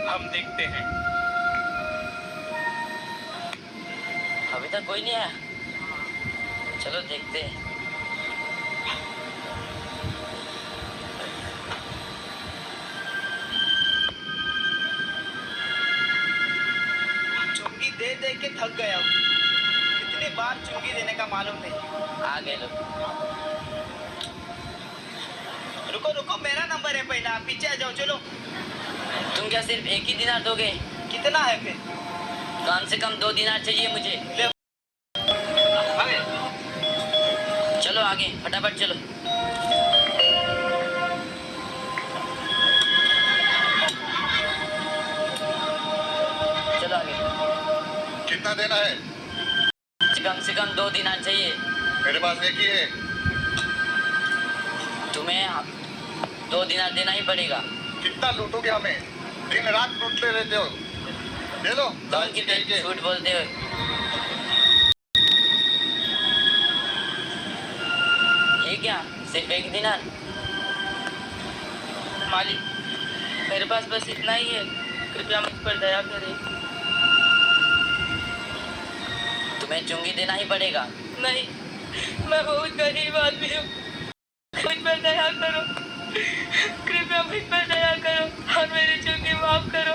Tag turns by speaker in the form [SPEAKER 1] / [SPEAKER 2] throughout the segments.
[SPEAKER 1] हम देखते हैं।
[SPEAKER 2] अभी तक कोई नहीं आया, चलो देखते हैं।
[SPEAKER 3] चुंगी दे दे के थक गया हूँ। कितनी बार चुंगी देने का मालूम नहीं।
[SPEAKER 2] आ गए लोग।
[SPEAKER 3] रुको रुको, मेरा नंबर है पहला, पीछे आ जाओ। चलो।
[SPEAKER 2] तुम क्या सिर्फ एक ही दिनार दोगे?
[SPEAKER 3] कितना है फिर?
[SPEAKER 2] कम से कम 2 दिनार चाहिए मुझे। चलो आगे, फटाफट चलो। चलो आगे।
[SPEAKER 4] कितना देना है?
[SPEAKER 2] कम से कम 2 दिनार चाहिए।
[SPEAKER 4] मेरे पास एक ही है।
[SPEAKER 2] तुम्हें 2 दिनार देना ही पड़ेगा।
[SPEAKER 4] कितना लूटोगे हमें? दिन रात लूटते रहते हो। दे लो।
[SPEAKER 2] तुम कितने झूठ बोलते हो? ये क्या, सिर्फ 1 दिनार?
[SPEAKER 5] मालिक, मेरे पास बस इतना ही है, कृपया मुझ पर दया करें।
[SPEAKER 2] तुम्हें चुंगी देना ही पड़ेगा।
[SPEAKER 5] नहीं, मैं बहुत गरीब आदमी हूँ, मुझ पर दया करो, कृपया मुझ पर दया करो और मेरी चुंगी माफ करो,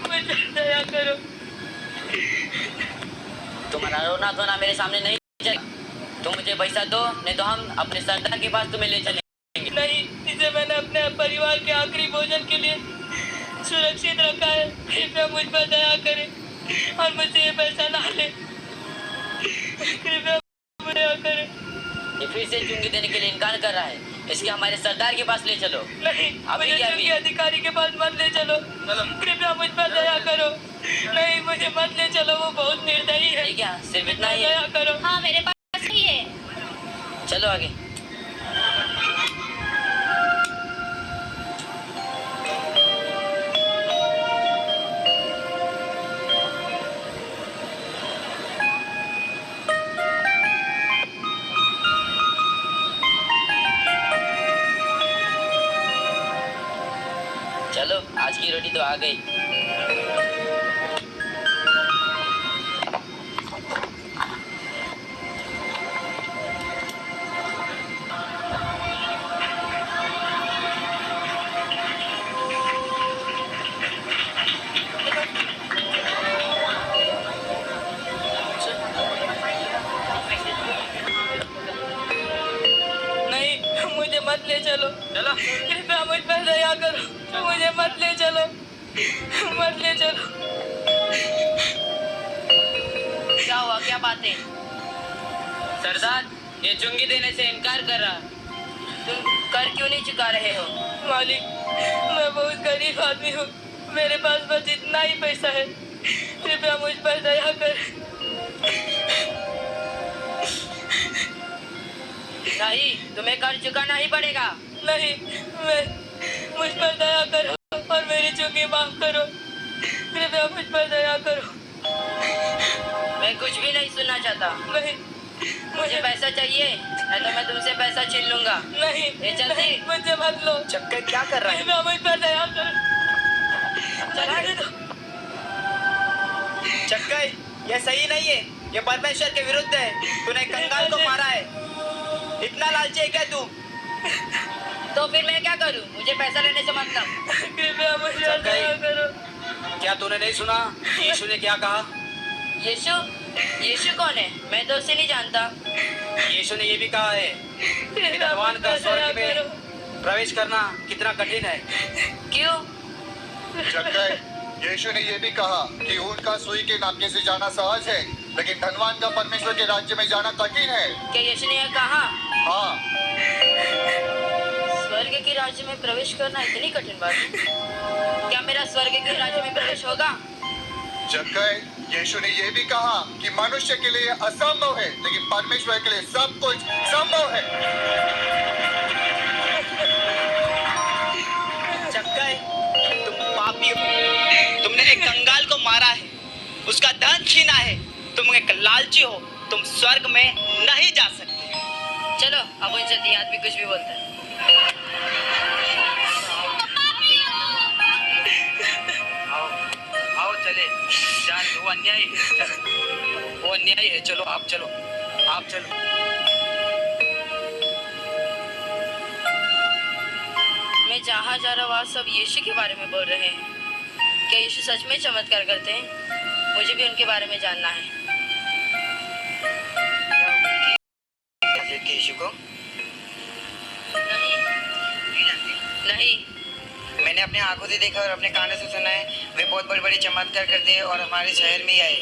[SPEAKER 5] मुझ पर दया करो।
[SPEAKER 2] तुम्हारा रोना धोना मेरे सामने नहीं चलेगा। तुम मुझे पैसा दो, नहीं तो हम अपने सरदार के पास तुम्हें ले चलेंगे।
[SPEAKER 5] नहीं, इसे मैंने अपने परिवार के आखिरी भोजन के लिए सुरक्षित रखा है, कृपया मुझ पर दया करें और मुझसे ये पैसा ना ले, कृपया दया करें।
[SPEAKER 2] ये फिर से चुंगी देने के लिए इनकार कर रहा है। इसके हमारे सरदार के पास ले चलो।
[SPEAKER 5] नहीं,
[SPEAKER 2] अभी
[SPEAKER 5] मुझे
[SPEAKER 2] क्या
[SPEAKER 5] चुंगी अधिकारी के पास मत ले चलो, कृपया मुझ पर दया करो। नहीं, मुझे मत ले चलो, वो बहुत निर्दयी है।
[SPEAKER 2] ठीक है, सिर्फ इतना ही है।
[SPEAKER 5] दया करो।
[SPEAKER 6] हाँ, मेरे पास ही है।
[SPEAKER 2] चलो आगे। चलो, आज की रोटी तो आ गई।
[SPEAKER 5] नहीं, मुझे मत ले चलो, कृपया मुझ पर दया करो, मुझे मत ले चलो, मत ले चलो।
[SPEAKER 2] क्या हुआ, क्या बात है? सरदार, ये चुंगी देने से इनकार कर रहा। तुम कर क्यों नहीं चुका रहे हो?
[SPEAKER 5] मालिक, मैं बहुत गरीब आदमी हूँ, मेरे पास बस इतना ही पैसा है, कृपया मुझ पर दया कर।
[SPEAKER 2] नहीं, तुम्हें कर चुकाना ही पड़ेगा।
[SPEAKER 5] नहीं, मैं मुझ पर दया करो और मेरी चुंगी माफ करो, कृपया मुझ पर दया करो।
[SPEAKER 2] मैं कुछ भी नहीं सुनना चाहता।
[SPEAKER 5] नहीं,
[SPEAKER 2] मुझे पैसा चाहिए, नहीं तो मैं तुमसे पैसा छीन लूंगा।
[SPEAKER 5] नहीं,
[SPEAKER 2] ये जल्दी।
[SPEAKER 5] नहीं, मुझे मत लो।
[SPEAKER 3] चक्कर क्या कर रहा है?
[SPEAKER 5] कृपया मुझ पर दया करो।
[SPEAKER 2] चला
[SPEAKER 5] दे दो।
[SPEAKER 3] चक्कर, ये सही नहीं है, ये परमेश्वर के विरुद्ध है। तूने कंगाल को मारा है। इतना लालची है क्या तू?
[SPEAKER 2] तो फिर मैं क्या करूं? मुझे पैसा लेने से मतलब।
[SPEAKER 5] कृपया मुझ पर दया करो।
[SPEAKER 3] क्या तूने नहीं सुना यीशु ने क्या कहा?
[SPEAKER 2] यीशु? यीशु कौन है? मैं तो उसे नहीं जानता।
[SPEAKER 3] यीशु ने ये भी कहा है कि
[SPEAKER 5] कृपया
[SPEAKER 3] धनवान
[SPEAKER 5] मुझ
[SPEAKER 3] का
[SPEAKER 5] पर दया
[SPEAKER 3] स्वर्ग
[SPEAKER 5] करो।
[SPEAKER 3] में प्रवेश करना कितना कठिन है।
[SPEAKER 2] क्यों?
[SPEAKER 4] जक्कई, यीशु ने ये भी कहा कि उनका सुई के नाके से जाना सहज है, लेकिन धनवान का परमेश्वर के राज्य में जाना कठिन है।
[SPEAKER 2] क्या यीशु ने यह कहा?
[SPEAKER 4] हाँ।
[SPEAKER 2] स्वर्ग के राज्य में प्रवेश करना इतनी कठिन बात है? क्या मेरा स्वर्ग के राज्य में प्रवेश होगा?
[SPEAKER 4] जक्कई, यीशु ने ये भी कहा कि मनुष्य के लिए असंभव है, लेकिन परमेश्वर के लिए सब कुछ संभव है।
[SPEAKER 3] चक्कर, तुम पापी हो। तुमने एक कंगाल को मारा है, उसका धन छीना है। तुम एक लालची हो, तुम स्वर्ग में नहीं जा सकते।
[SPEAKER 2] चलो, अब उनसे ये आदमी कुछ भी बोलता है।
[SPEAKER 3] वो अन्याय है, वो अन्याय है। चलो आप चलो, आप चलो।
[SPEAKER 2] मैं जहाँ जा रहा हूँ वहाँ सब यीशु के बारे में बोल रहे हैं। क्या यीशु सच में चमत्कार करते हैं? मुझे भी उनके बारे में जानना है।
[SPEAKER 3] यीशु को
[SPEAKER 2] नहीं,
[SPEAKER 3] मैंने अपने आंखों से देखा और अपने कानों से सुना है। वे बहुत बड़े बड़े चमत्कार करते हैं और हमारे शहर में ही आए।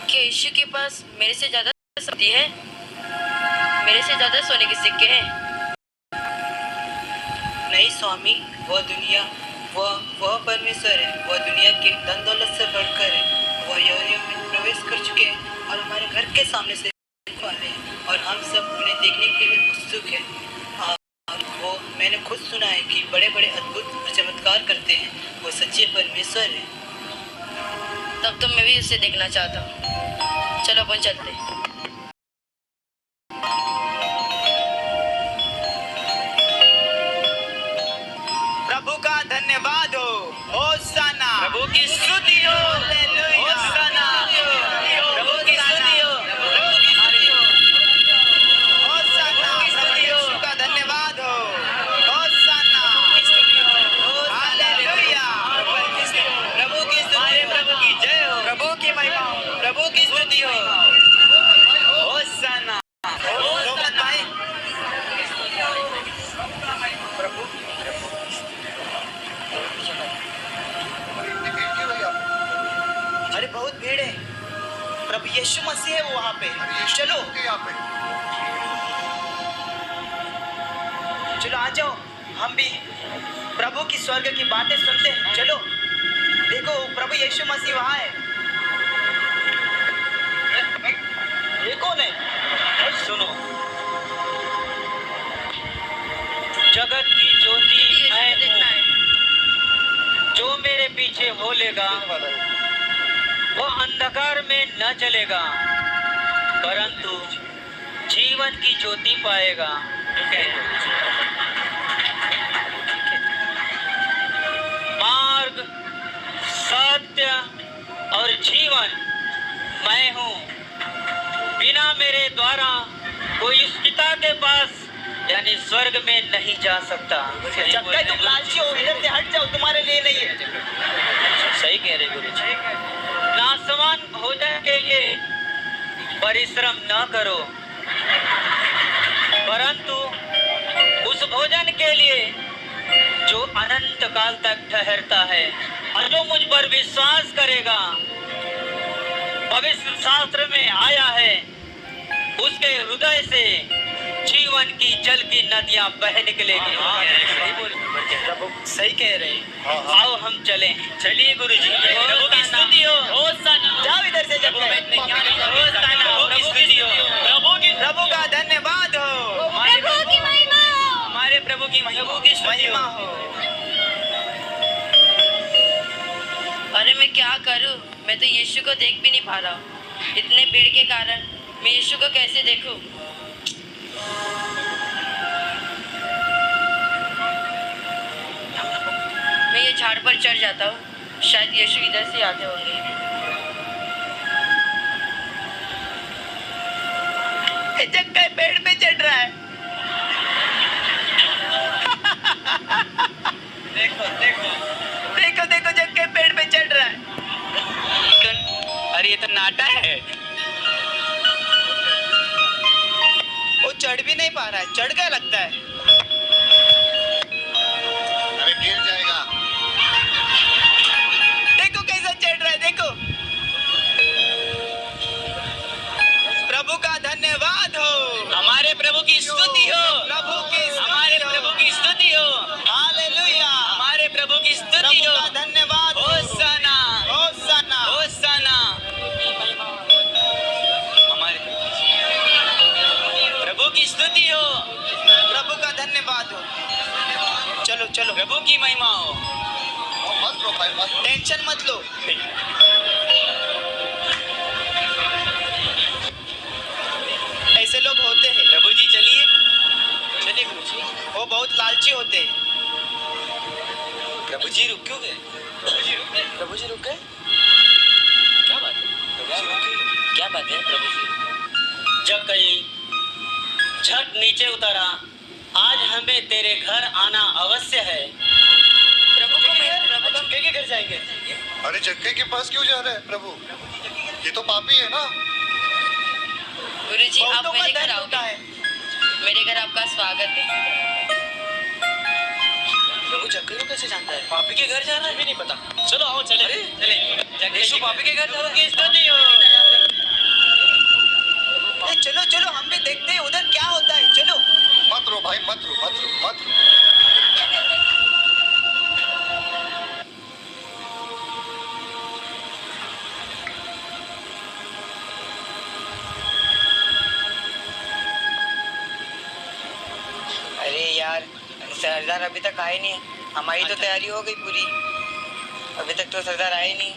[SPEAKER 2] क्या यीशु के पास मेरे से ज्यादा शक्ति है? मेरे से ज्यादा सोने के सिक्के हैं?
[SPEAKER 3] नहीं स्वामी, वह परमेश्वर है। वह दुनिया के धन दौलत से बढ़कर है। वह यहोवा में प्रवेश कर चुके हैं और हमारे घर के सामने से वाले हैं और हम सब उन्हें देखने के लिए उत्सुक हैं। और वो मैंने खुद सुना है कि बड़े बड़े अद्भुत चमत्कार करते हैं। वो सच्चे परमेश्वर है।
[SPEAKER 2] तब तो मैं भी उसे देखना चाहता हूँ। चलो अपन चलते हैं।
[SPEAKER 3] प्रभु का धन्यवाद हो, होशाना। प्रभु की स्तुति हो, होशाना। प्रभु की स्तुति हो, होशाना। प्रभु यीशु का धन्यवाद हो, होशाना। हालेलुया। प्रभु की स्तुति, प्रभु की जय हो, प्रभु की महिमा हो, प्रभु की स्तुति हो, होशाना। भाई प्रभु अरे बहुत भीड़ है। प्रभु यीशु मसीह है वो वहाँ पे। चलो
[SPEAKER 4] यहाँ पे
[SPEAKER 3] चलो आ जाओ, हम भी प्रभु की स्वर्ग की बातें सुनते हैं। चलो देखो प्रभु यीशु मसीह वहाँ है। ये कौन है? सुनो,
[SPEAKER 1] जगत की ज्योति मैं हूँ। जो मेरे पीछे हो लेगा वो अंधकार में न चलेगा परंतु जीवन की ज्योति पाएगा। मार्ग, सत्य और जीवन मैं हूँ। बिना मेरे द्वारा कोई उस पिता के पास यानी स्वर्ग में नहीं जा सकता।
[SPEAKER 3] जब तक तुम लालची हो इधर से हट जाओ, तुम्हारे लिए नहीं है।
[SPEAKER 1] सही कह रहे गुरु जी। नासवान भोजन के लिए परिश्रम न करो परंतु उस भोजन के लिए जो अनंत काल तक ठहरता है और जो मुझ पर विश्वास करेगा। पवित्र शास्त्र में आया है उसके हृदय से जीवन की जल की नदियां बह निकलेगी।
[SPEAKER 3] प्रभु सही कह रहे हैं।
[SPEAKER 1] आओ हम चलें।
[SPEAKER 3] चलिए गुरु जी। प्रभु की स्तुति हो, जाओ इधर से। जब प्रभु का धन्यवाद हो,
[SPEAKER 5] प्रभु की महिमा हो,
[SPEAKER 3] हमारे प्रभु की महिमा हो।
[SPEAKER 2] अरे मैं क्या करूं? मैं तो यीशु को देख भी नहीं पा रहा हूँ। इतने भीड़ के कारण मैं यीशु को कैसे देखूं? मैं ये झाड़ पर चढ़ जाता हूँ, शायद यीशु इधर से आते होंगे।
[SPEAKER 3] जक्का पेड़ पे चढ़ रहा है। देखो देखो देखो देखो, जक्का पेड़ पे चढ़ रहा है। अरे ये तो नाटा है। वो चढ़ भी नहीं पा रहा है, चढ़ गया लगता है।
[SPEAKER 4] अरे गिर जाएगा।
[SPEAKER 3] देखो कैसा चढ़ रहा है, देखो। प्रभु का धन्यवाद हो, हमारे प्रभु की स्तुति हो, प्रभु की हमारे प्रभु की स्तुति हो। हालेलुया, हमारे प्रभु की स्तुति हो। धन्यवाद। होशाना होशाना होशाना। हमारे प्रभु की स्तुति हो, प्रभु का धन्यवाद हो। चलो चलो, प्रभु की महिमा हो।
[SPEAKER 4] मत रो भाई, मत रो।
[SPEAKER 3] टेंशन मत लो। ऐसे लोग होते हैं। प्रभु जी चलिए, चलिए गुरु जी। वो बहुत लालची होते हैं।
[SPEAKER 1] प्रभु जी रुक क्यों गए?
[SPEAKER 2] प्रभु जी रुक गए?
[SPEAKER 1] क्या बात है?
[SPEAKER 2] क्या बात है प्रभु जी?
[SPEAKER 1] जब कहीं झट नीचे उतरा, आज हमें तेरे घर आना अवश्य है।
[SPEAKER 2] प्रभु को
[SPEAKER 1] जग्गे के घर जाएंगे।
[SPEAKER 4] अरे जग्गे के पास क्यों जा रहे हैं प्रभु? ये तो पापी है ना।
[SPEAKER 2] गुरु जी, आप
[SPEAKER 1] बहुतों का
[SPEAKER 2] मेरे घर
[SPEAKER 1] दर्द
[SPEAKER 2] आओगे?
[SPEAKER 1] होता है।
[SPEAKER 2] मेरे घर आपका स्वागत है।
[SPEAKER 1] प्रभु जग्गे को कैसे जानता है? पापी के घर जाना है भी नहीं पता। चलो आओ चले। यीशु पापी के घर जाना है।
[SPEAKER 3] चलो चलो हम भी देखते हैं उधर क्या होता है। चलो
[SPEAKER 4] मत रो भाई, मत रो, मत रो, मत रो।
[SPEAKER 3] अरे यार, सरदार अभी तक आए नहीं। हमारी तो तैयारी हो गई पूरी, अभी तक तो सरदार आए नहीं।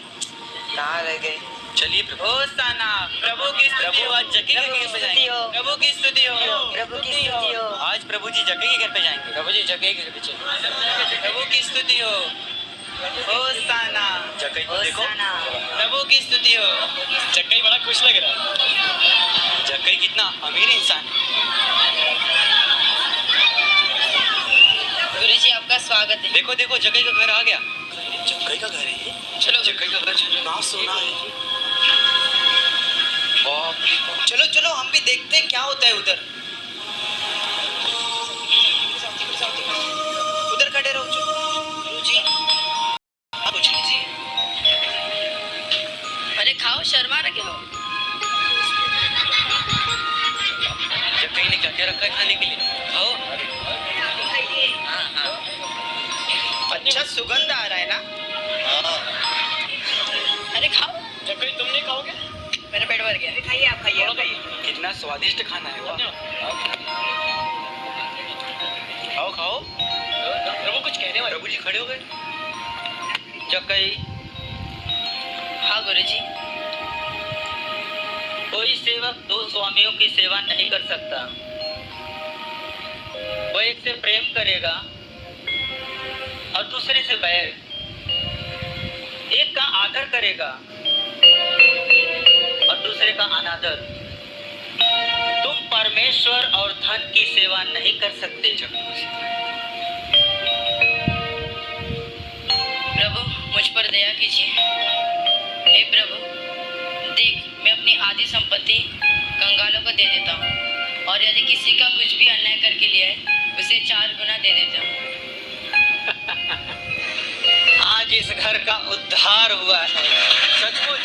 [SPEAKER 3] कहाँ रह गए?
[SPEAKER 1] चलिए प्रभु। होसाना, प्रभु की स्तुति हो। आज जग्गे के घर पे जाएंगे। प्रभु की स्तुति हो।
[SPEAKER 3] प्रभु की स्तुति हो।
[SPEAKER 1] आज प्रभु जी जग्गे के घर पे जाएंगे। प्रभु जी जग्गे के घर पे चलिए। प्रभु की स्तुति हो। होसाना, जग्गे को देखो। प्रभु की स्तुति हो। जग्गे बड़ा खुश लग रहा है। जग्गे कितना अमीर इंसान है।
[SPEAKER 2] गुरु जी, आपका स्वागत है।
[SPEAKER 1] देखो देखो जग्गे का घर आ गया। जग्गे का घर है ये। चलो जग्गे का घर चलो। ना सोना है।
[SPEAKER 3] चलो चलो हम भी देखते हैं क्या होता है उधर। उधर खड़े रहो। गुरु जी कुछ लीजिए।
[SPEAKER 2] अरे खाओ, शर्मा रखे हो।
[SPEAKER 1] जग्गे ने क्या क्या रखा है खाने के लिए? खाओ।
[SPEAKER 2] हाँ हाँ।
[SPEAKER 3] अच्छा सुगंध आ रहा है ना।
[SPEAKER 4] हाँ,
[SPEAKER 2] अरे खाओ।
[SPEAKER 1] जग्गे तुम नहीं खाओगे?
[SPEAKER 2] मेरा पेट भर गया।
[SPEAKER 3] खाइए आप, खाइए आप, खाइए।
[SPEAKER 1] कितना स्वादिष्ट खाना है। वाह। खाओ खाओ। प्रभु कुछ कहने वाले? प्रभु जी खड़े हो गए। जग्गे,
[SPEAKER 2] हाँ गुरु जी।
[SPEAKER 1] कोई सेवक दो स्वामियों की सेवा नहीं कर सकता। वो एक से प्रेम करेगा और दूसरे से बैर। एक का आदर करेगा और दूसरे का अनादर। तुम परमेश्वर और धन की सेवा नहीं कर सकते।
[SPEAKER 2] प्रभु मुझ पर दया कीजिए। हे प्रभु, देख मैं अपनी आधी संपत्ति कंगालों को दे देता हूँ, और यदि किसी का कुछ भी अन्याय करके लिया है उसे 4 गुना दे देता हूँ।
[SPEAKER 1] आज इस घर का उद्धार हुआ है। सचमुच